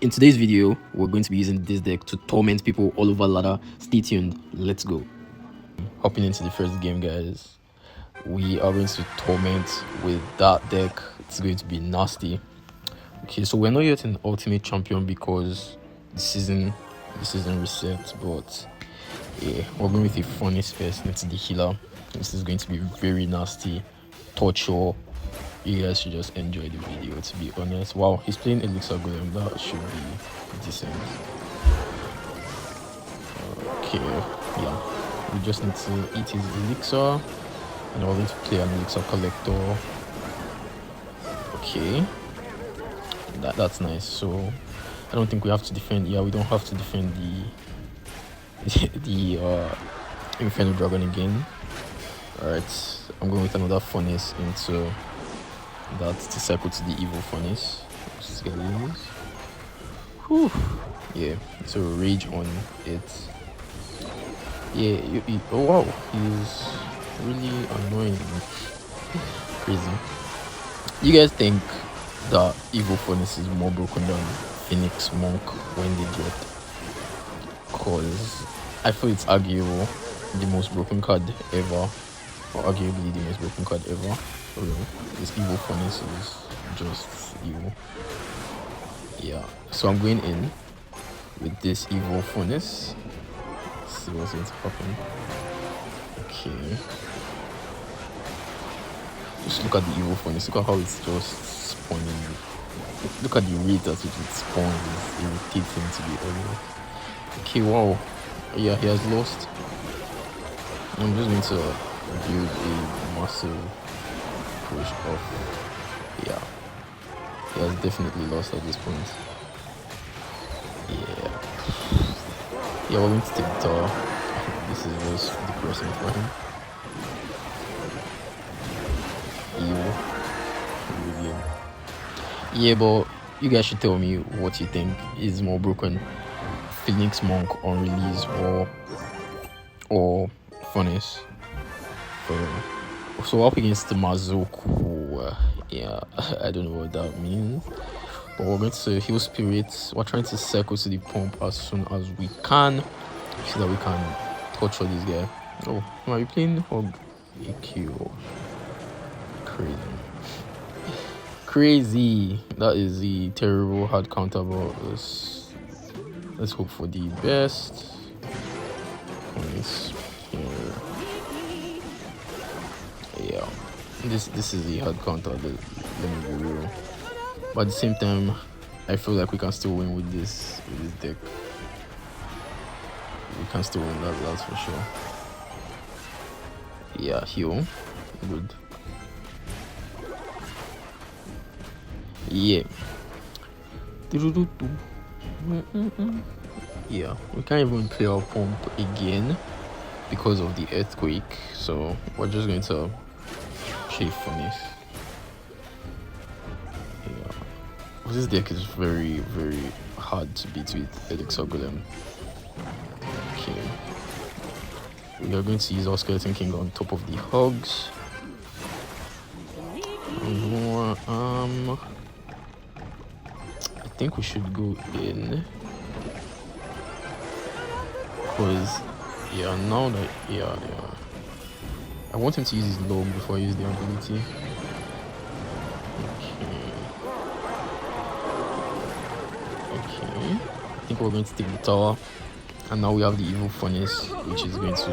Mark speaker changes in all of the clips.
Speaker 1: In today's video, we're going to be using this deck to torment people all over ladder. Stay tuned. Let's go. Hopping into the first game, guys. We are going to torment with that deck. It's going to be nasty. Okay, so we're not yet an ultimate champion because the season reset, but yeah, we're going with the Furnace first into the healer. This is going to be very nasty. Torture. You guys should just enjoy the video, to be honest. Wow, he's playing Elixr Golem. That should be decent. Okay, yeah. We just need to eat his Elixr. And we're going to play an Elixr Collector. Okay. That's nice. So, I don't think we have to defend. Yeah, we don't have to defend the Inferno Dragon again. Alright, I'm going with another Furnace into that to cycle to the EVO Furnace. Let's get this. Whew. Yeah, so rage on it. Yeah, oh wow, he's really annoying. Crazy. You guys think that EVO Furnace is more broken than Phoenix Monk when they get? Cause I feel it's arguable the most broken card ever, or arguably the most broken card ever. This EVO Furnace is just evil. Yeah, so I'm going in with this EVO Furnace. Let's see what's going to happen. Okay. Just look at the EVO Furnace. Look at how it's just spawning. Look at the rate at which it spawns. It's irritating, to be honest. Okay, wow. Yeah, he has lost. I'm just going to build a massive push off. Yeah, he has definitely lost at this point. Yeah, we're going to take the tower. This is just depressing for him. Yeah, but you guys should tell me what you think is more broken: Phoenix Monk on release or Furnace. So up against the Mazoku, yeah, I don't know what that means, but we're going to heal spirits. We're trying to circle to the pump as soon as we can so that we can torture this guy. Oh, are we playing Hog AQ? Crazy. That is the terrible hard counter, but let's hope for the best. Yeah, this is the hard counter. Let me be real, but at the same time, I feel like we can still win with this deck. We can still win that's for sure. Yeah, heal, good. Yeah. Yeah, we can't even play our pump again because of the earthquake, so we're just going to play Furnace. Yeah, this deck is very, very hard to beat with Elixr Golem. Okay, we are going to use our Skeleton King on top of the hogs. I think we should go in because now that I want him to use his log before I use the ability. Okay, I think we're going to take the tower, and now we have the EVO Furnace, which is going to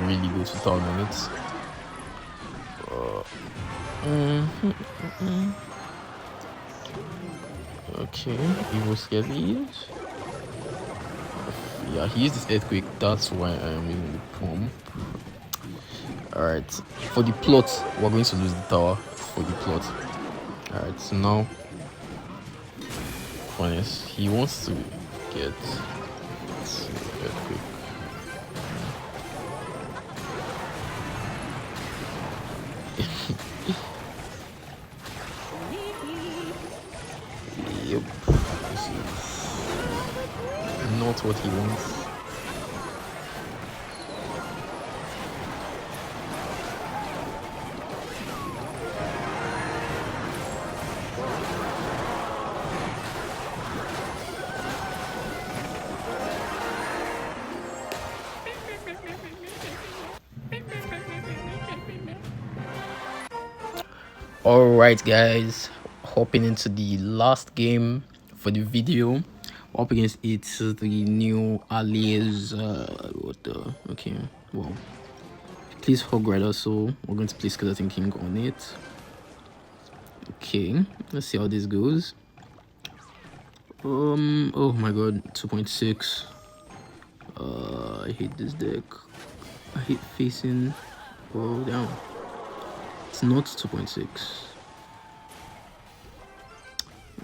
Speaker 1: really go to town on it. Okay, EVO Skellies. Yeah, he used this earthquake, that's why I am using the pump. Alright, for the plot, we're going to lose the tower for the plot. Alright, so now Furnace, he wants to get earthquake. Yep, this is not what he wants. All right, guys, hopping into the last game for the video. Up against it, the new allies. What the? Okay, well, please hog rider. So we're going to play Skeleton King on it. Okay, let's see how this goes. Oh my god, 2.6. I hate this deck. I hate facing. Oh damn, it's not 2.6.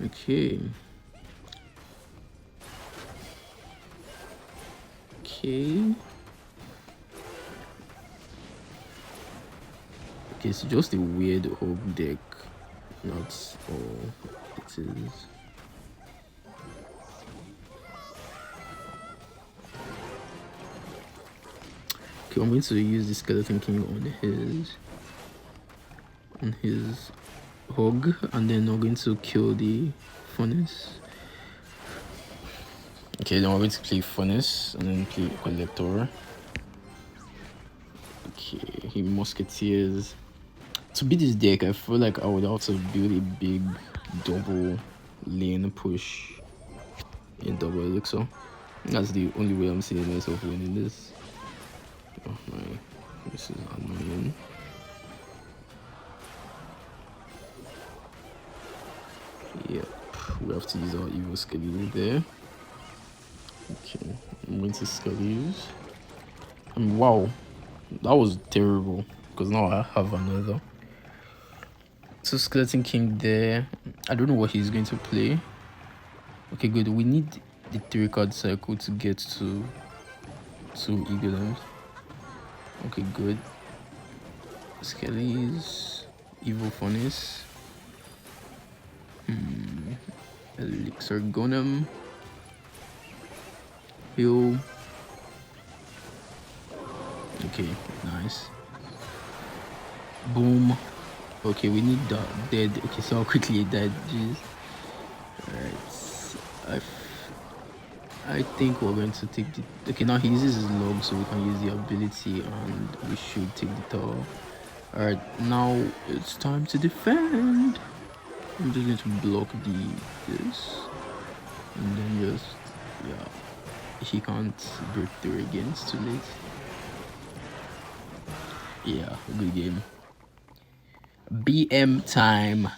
Speaker 1: Okay. Okay, it's just a weird hog deck. That's all it is. Okay, I'm going to use the Skeleton King on his hog, and then I'm going to kill the Furnace. Okay, then we're going to play Furnace and then play Collector. Okay, he Musketeers. To beat this deck, I feel like I would have to build a big double lane push in double Elixr. That's the only way I'm seeing myself winning this. Oh my, this is annoying. Yep, we have to use our Evo Skelly there. Okay, I'm going to Skellies. And wow, that was terrible because now I have another. So Skeleton King there. I don't know what he's going to play. Okay, good. We need the 3-card cycle to get to 2 Golems. Okay, good. Skellies, EVO Furnace, Elixr Golem, Heal. Okay, nice. Boom. Okay, we need that dead. Okay, so how quickly it died. Jeez. Alright. I think we're going to take the... Okay, now he uses his log, so we can use the ability and we should take the tower. Alright, now it's time to defend. I'm just going to block this. And then just... yeah. He can't break through again, it's too late. Yeah, good game. BM time.